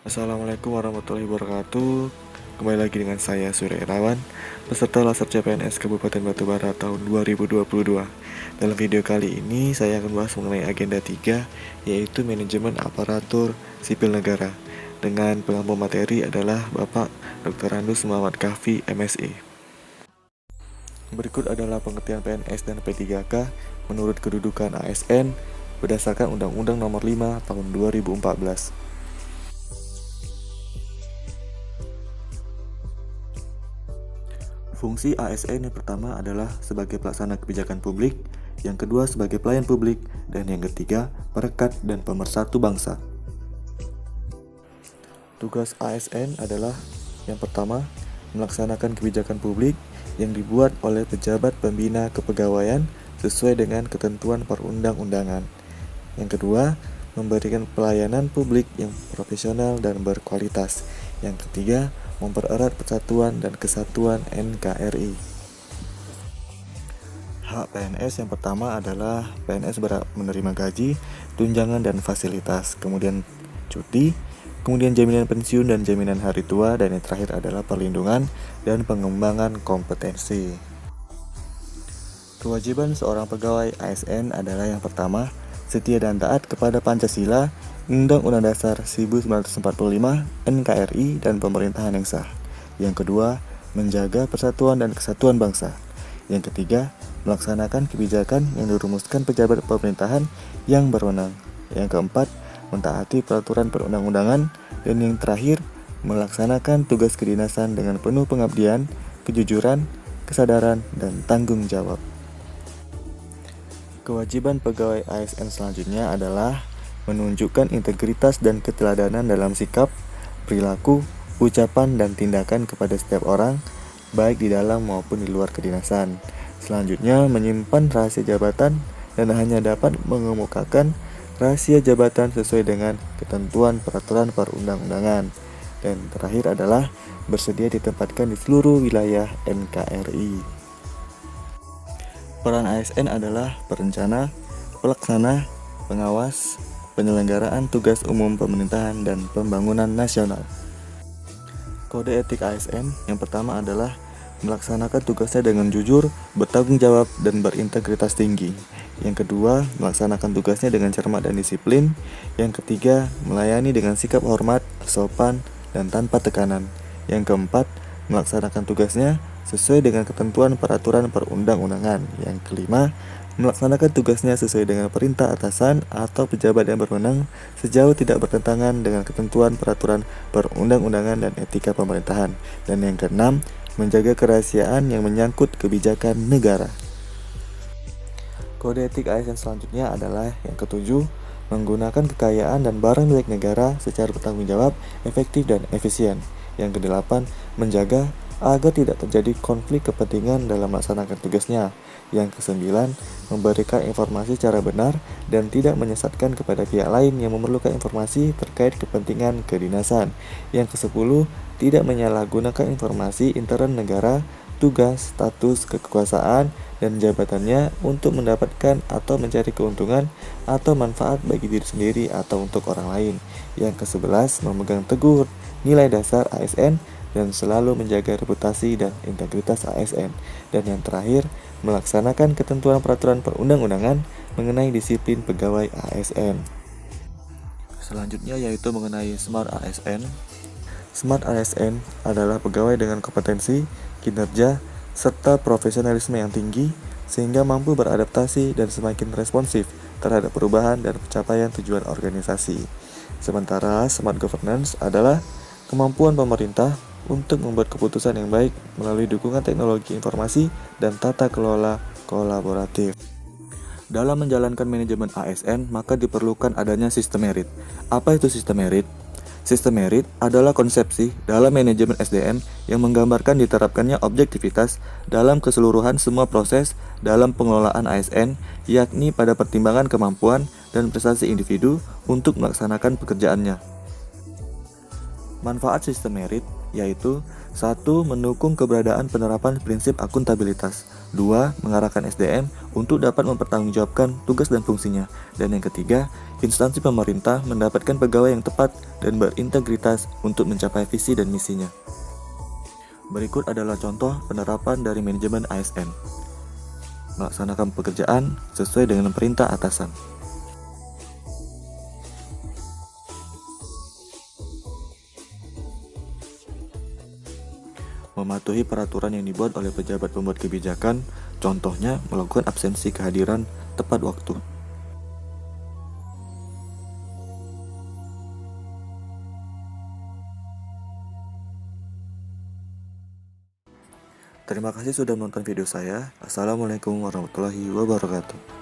Assalamualaikum warahmatullahi wabarakatuh. Kembali lagi dengan saya Surya Irawan, peserta Laser CPNS Kabupaten Batubara tahun 2022. Dalam video kali ini saya akan bahas mengenai agenda 3, yaitu manajemen aparatur sipil negara. Dengan pengampu materi adalah Bapak Dr. Randus Muhammad Kahfi, MSI. Berikut adalah pengertian PNS dan P3K menurut kedudukan ASN berdasarkan Undang-Undang Nomor 5 Tahun 2014. Fungsi ASN yang pertama adalah sebagai pelaksana kebijakan publik, yang kedua sebagai pelayan publik, dan yang ketiga perekat dan pemersatu bangsa. Tugas ASN adalah yang pertama, melaksanakan kebijakan publik yang dibuat oleh pejabat pembina kepegawaian sesuai dengan ketentuan perundang-undangan. Yang kedua, memberikan pelayanan publik yang profesional dan berkualitas. Yang ketiga, mempererat persatuan dan kesatuan NKRI. Hak PNS yang pertama adalah PNS berhak menerima gaji, tunjangan dan fasilitas, kemudian cuti, kemudian jaminan pensiun dan jaminan hari tua, dan yang terakhir adalah perlindungan dan pengembangan kompetensi. Kewajiban seorang pegawai ASN adalah yang pertama, setia dan taat kepada Pancasila, Undang-Undang Dasar 1945, NKRI, dan pemerintahan yang sah. Yang kedua, menjaga persatuan dan kesatuan bangsa. Yang ketiga, melaksanakan kebijakan yang dirumuskan pejabat pemerintahan yang berwenang. Yang keempat, mentaati peraturan perundang-undangan. Dan yang terakhir, melaksanakan tugas kedinasan dengan penuh pengabdian, kejujuran, kesadaran, dan tanggung jawab. Kewajiban pegawai ASN selanjutnya adalah menunjukkan integritas dan keteladanan dalam sikap, perilaku, ucapan, dan tindakan kepada setiap orang, baik di dalam maupun di luar kedinasan. Selanjutnya, menyimpan rahasia jabatan dan hanya dapat mengemukakan rahasia jabatan sesuai dengan ketentuan peraturan perundang-undangan. Dan terakhir adalah bersedia ditempatkan di seluruh wilayah NKRI. Peran ASN adalah perencana, pelaksana, pengawas, penyelenggaraan tugas umum pemerintahan dan pembangunan nasional. Kode etik ASN yang pertama adalah melaksanakan tugasnya dengan jujur, bertanggung jawab, dan berintegritas tinggi. Yang kedua, melaksanakan tugasnya dengan cermat dan disiplin. Yang ketiga, melayani dengan sikap hormat, sopan, dan tanpa tekanan. Yang keempat, melaksanakan tugasnya sesuai dengan ketentuan peraturan perundang-undangan. Yang kelima, melaksanakan tugasnya sesuai dengan perintah atasan atau pejabat yang berwenang sejauh tidak bertentangan dengan ketentuan peraturan perundang-undangan dan etika pemerintahan. Dan yang keenam, menjaga kerahasiaan yang menyangkut kebijakan negara. Kode etik ASN selanjutnya adalah yang ketujuh, menggunakan kekayaan dan barang milik negara secara bertanggung jawab, efektif, dan efisien. Yang kedelapan, menjaga agar tidak terjadi konflik kepentingan dalam melaksanakan tugasnya. Yang kesembilan, memberikan informasi secara benar dan tidak menyesatkan kepada pihak lain yang memerlukan informasi terkait kepentingan kedinasan. Yang kesepuluh, tidak menyalahgunakan informasi intern negara, tugas, status, kekuasaan, dan jabatannya untuk mendapatkan atau mencari keuntungan atau manfaat bagi diri sendiri atau untuk orang lain. Yang ke-11, memegang teguh nilai dasar ASN dan selalu menjaga reputasi dan integritas ASN. Dan yang terakhir, melaksanakan ketentuan peraturan perundang-undangan mengenai disiplin pegawai ASN. Selanjutnya yaitu mengenai Smart ASN. Smart ASN adalah pegawai dengan kompetensi, kinerja, serta profesionalisme yang tinggi sehingga mampu beradaptasi dan semakin responsif terhadap perubahan dan pencapaian tujuan organisasi. Sementara Smart Governance adalah kemampuan pemerintah untuk membuat keputusan yang baik melalui dukungan teknologi informasi dan tata kelola kolaboratif. Dalam menjalankan manajemen ASN, maka diperlukan adanya sistem merit. Apa itu sistem merit? Sistem merit adalah konsepsi dalam manajemen SDM yang menggambarkan diterapkannya objektivitas dalam keseluruhan semua proses dalam pengelolaan ASN, yakni pada pertimbangan kemampuan dan prestasi individu untuk melaksanakan pekerjaannya. Manfaat sistem merit yaitu 1. Mendukung keberadaan penerapan prinsip akuntabilitas. 2. Mengarahkan SDM untuk dapat mempertanggungjawabkan tugas dan fungsinya. Dan yang ketiga, instansi pemerintah mendapatkan pegawai yang tepat dan berintegritas untuk mencapai visi dan misinya. Berikut adalah contoh penerapan dari manajemen ASN. Melaksanakan pekerjaan sesuai dengan perintah atasan. Mematuhi peraturan yang dibuat oleh pejabat pembuat kebijakan, contohnya melakukan absensi kehadiran tepat waktu. Terima kasih sudah menonton video saya. Assalamualaikum warahmatullahi wabarakatuh.